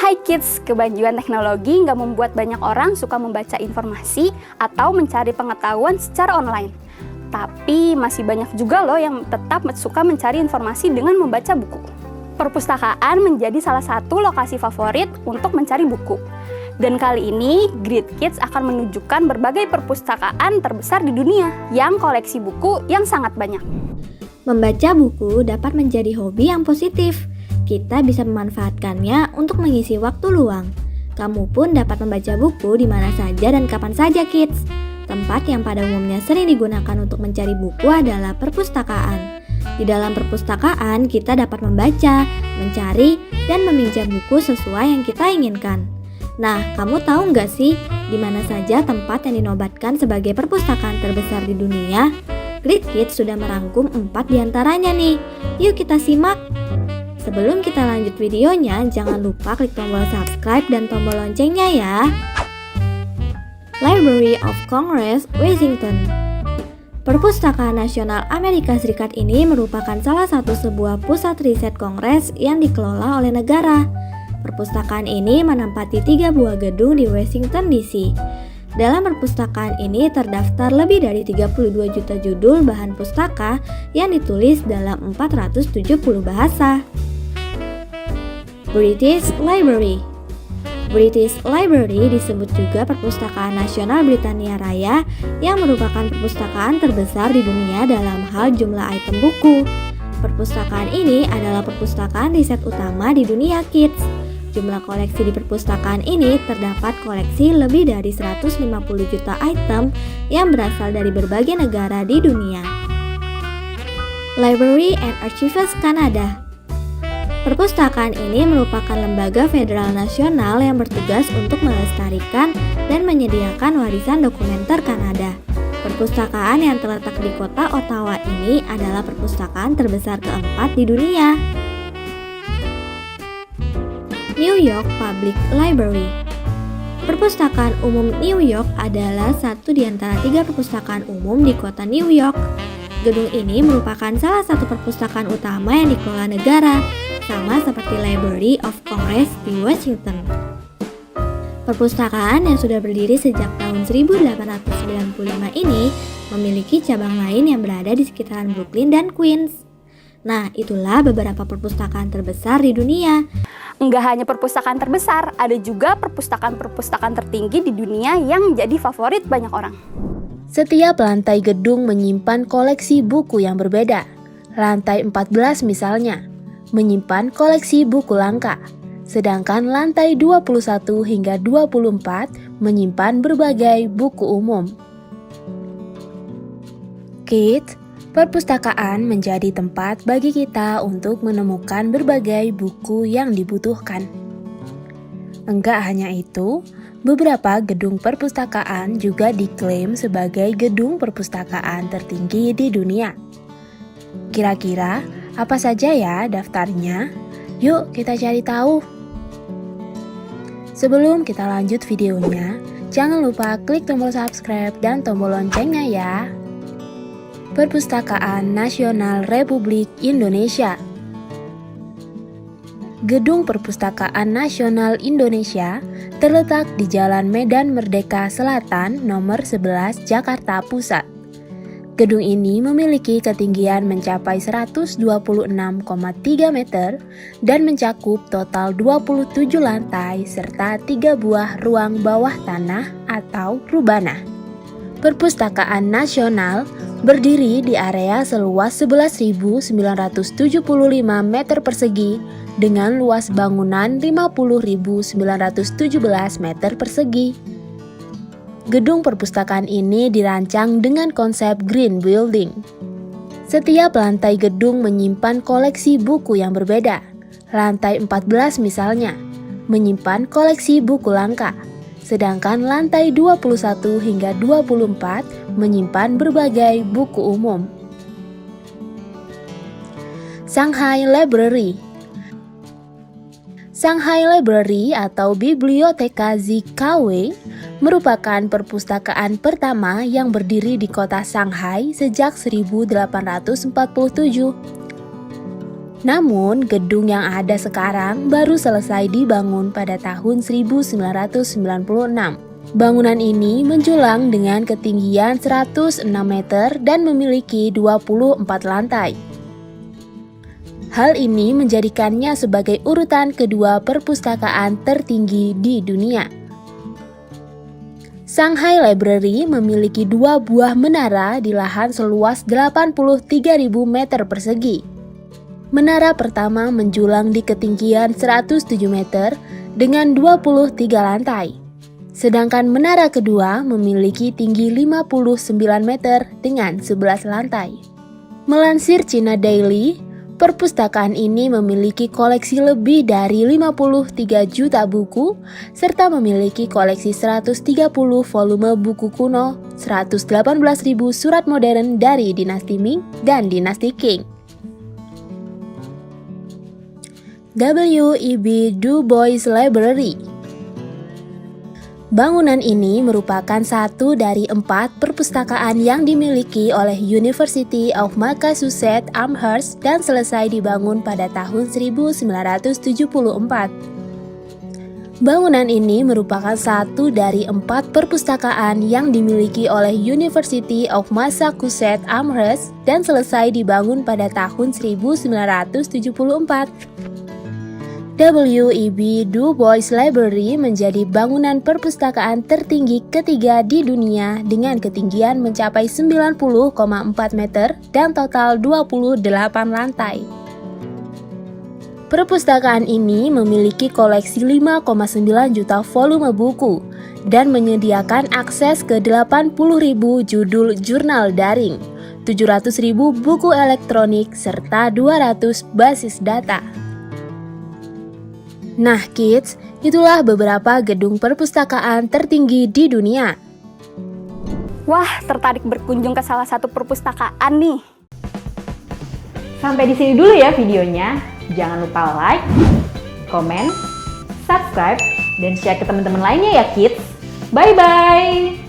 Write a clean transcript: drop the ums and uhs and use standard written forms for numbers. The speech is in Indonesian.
Hai kids, kemajuan teknologi nggak membuat banyak orang suka membaca informasi atau mencari pengetahuan secara online. Tapi masih banyak juga loh yang tetap suka mencari informasi dengan membaca buku. Perpustakaan menjadi salah satu lokasi favorit untuk mencari buku. Dan kali ini, Great Kids akan menunjukkan berbagai perpustakaan terbesar di dunia yang koleksi buku yang sangat banyak. Membaca buku dapat menjadi hobi yang positif. Kita bisa memanfaatkannya untuk mengisi waktu luang. Kamu pun dapat membaca buku di mana saja dan kapan saja, kids. Tempat yang pada umumnya sering digunakan untuk mencari buku adalah perpustakaan. Di dalam perpustakaan, kita dapat membaca, mencari, dan meminjam buku sesuai yang kita inginkan. Nah, kamu tahu nggak sih di mana saja tempat yang dinobatkan sebagai perpustakaan terbesar di dunia? Great Kids sudah merangkum 4 diantaranya nih. Yuk kita simak! Sebelum kita lanjut videonya, jangan lupa klik tombol subscribe dan tombol loncengnya ya. Library of Congress, Washington. Perpustakaan Nasional Amerika Serikat ini merupakan salah satu sebuah pusat riset kongres yang dikelola oleh negara. Perpustakaan ini menempati 3 buah gedung di Washington DC. Dalam perpustakaan ini terdaftar lebih dari 32 juta judul bahan pustaka yang ditulis dalam 470 bahasa. British Library. British Library disebut juga Perpustakaan Nasional Britania Raya yang merupakan perpustakaan terbesar di dunia dalam hal jumlah item buku. Perpustakaan ini adalah perpustakaan riset utama di dunia kids. Jumlah koleksi di perpustakaan ini terdapat koleksi lebih dari 150 juta item yang berasal dari berbagai negara di dunia. Library and Archives Canada. Perpustakaan ini merupakan lembaga federal nasional yang bertugas untuk melestarikan dan menyediakan warisan dokumenter Kanada. Perpustakaan yang terletak di kota Ottawa ini adalah perpustakaan terbesar keempat di dunia. New York Public Library. Perpustakaan Umum New York adalah satu di antara 3 perpustakaan umum di kota New York. Gedung ini merupakan salah satu perpustakaan utama yang dikelola negara, sama seperti Library of Congress di Washington. Perpustakaan yang sudah berdiri sejak tahun 1895 ini memiliki cabang lain yang berada di sekitaran Brooklyn dan Queens. Nah, itulah beberapa perpustakaan terbesar di dunia. Nggak hanya perpustakaan terbesar, ada juga perpustakaan tertinggi di dunia yang jadi favorit banyak orang. Setiap lantai gedung menyimpan koleksi buku yang berbeda. Lantai 14 misalnya, menyimpan koleksi buku langka. Sedangkan lantai 21 hingga 24 menyimpan berbagai buku umum. Kids, perpustakaan menjadi tempat bagi kita untuk menemukan berbagai buku yang dibutuhkan. Enggak hanya itu, beberapa gedung perpustakaan juga diklaim sebagai gedung perpustakaan tertinggi di dunia. Kira-kira apa saja ya daftarnya? Yuk kita cari tahu. Sebelum kita lanjut videonya, jangan lupa klik tombol subscribe dan tombol loncengnya ya. Perpustakaan Nasional Republik Indonesia. Gedung Perpustakaan Nasional Indonesia terletak di Jalan Medan Merdeka Selatan nomor 11 Jakarta Pusat. Gedung ini memiliki ketinggian mencapai 126,3 meter dan mencakup total 27 lantai serta 3 buah ruang bawah tanah atau rubana. Perpustakaan Nasional berdiri di area seluas 11.975 meter persegi dengan luas bangunan 50.917 meter persegi. Gedung perpustakaan ini dirancang dengan konsep green building. Setiap lantai gedung menyimpan koleksi buku yang berbeda. Lantai 14 misalnya, menyimpan koleksi buku langka. Sedangkan lantai 21 hingga 24 menyimpan berbagai buku umum. Shanghai Library. Shanghai Library atau Biblioteka ZKW merupakan perpustakaan pertama yang berdiri di kota Shanghai sejak 1847. Namun, gedung yang ada sekarang baru selesai dibangun pada tahun 1996. Bangunan ini menjulang dengan ketinggian 106 meter dan memiliki 24 lantai. Hal ini menjadikannya sebagai urutan kedua perpustakaan tertinggi di dunia. Shanghai Library memiliki 2 buah menara di lahan seluas 83.000 meter persegi. Menara pertama menjulang di ketinggian 107 meter dengan 23 lantai. Sedangkan menara kedua memiliki tinggi 59 meter dengan 11 lantai. Melansir China Daily, perpustakaan ini memiliki koleksi lebih dari 53 juta buku, serta memiliki koleksi 130 volume buku kuno, 118.000 surat modern dari dinasti Ming dan dinasti Qing. W.E.B. Du Bois Library. Bangunan ini merupakan satu dari 4 perpustakaan yang dimiliki oleh University of Massachusetts Amherst dan selesai dibangun pada tahun 1974. Bangunan ini merupakan satu dari 4 perpustakaan yang dimiliki oleh University of Massachusetts Amherst dan selesai dibangun pada tahun 1974. W.E.B. Du Bois Library menjadi bangunan perpustakaan tertinggi ketiga di dunia dengan ketinggian mencapai 90,4 meter dan total 28 lantai. Perpustakaan ini memiliki koleksi 5,9 juta volume buku dan menyediakan akses ke 80.000 judul jurnal daring, 700.000 buku elektronik, serta 200 basis data. Nah kids, itulah beberapa gedung perpustakaan tertinggi di dunia. Wah, tertarik berkunjung ke salah satu perpustakaan nih. Sampai di sini dulu ya videonya. Jangan lupa like, komen, subscribe, dan share ke teman-teman lainnya ya kids. Bye-bye!